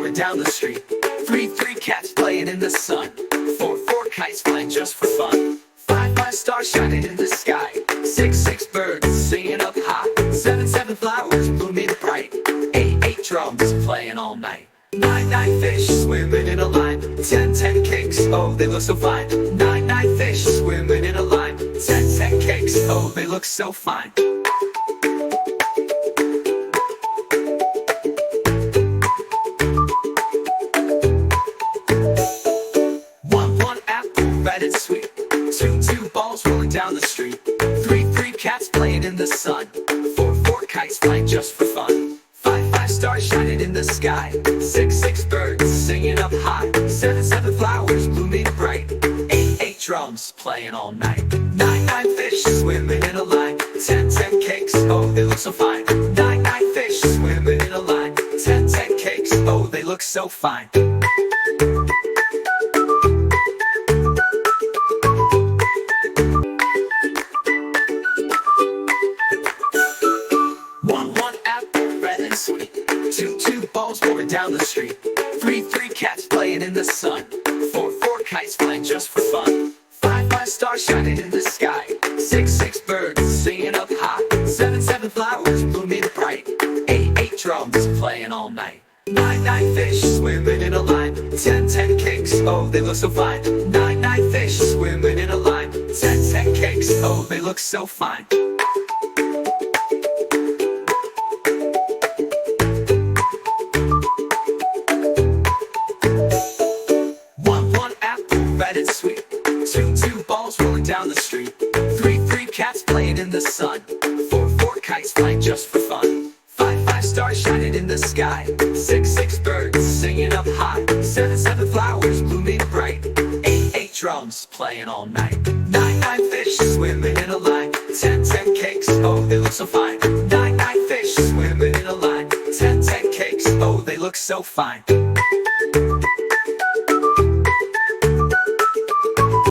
rolling down the street. Three cats playing in the sun. Four kites flying just for fun. Five stars shining in the sky. Six birds singing up high. Seven flowers blooming bright. Eight drums playing all night. Nine fish swimming in a line. Ten cakes, oh they look so fine. Nine fish swimming in a line. Ten cakes, oh they look so fine. One apple, red and sweet. Two balls rolling down the street. Three cats playing in the sun. Four kites flying just for fun. Five stars shining in the sky. Six birds singing up high. Seven flowers blooming bright. Eight drums playing all night. Nine fish swimming in a line. Ten cakes, oh they look so fine. Nine fish swimming in a line. Ten cakes, oh they look so fine. One apple, red and sweet. Two balls rolling down the street. Three cats playing in the sun. Four kites flying just for fun. Five stars shining in the sky. Six birds singing up high. Seven flowers blooming bright. Eight drums playing all night. Nine fish swimming in a line. Ten cakes, oh they look so fine. Nine fish swimming in a line. Ten cakes, oh they look so fine. One apple, red and sweet. Two balls rolling down the street. Three cats playing in the sun. Four kites flying just for fun. Five stars shining in the sky. Six birds singing up high. Seven flowers blooming bright. Eight drums playing all night. Nine fish swimming in a line. Ten cakes, oh they look so fine. Nine fish swimming in a line. Ten cakes, oh they look so fine.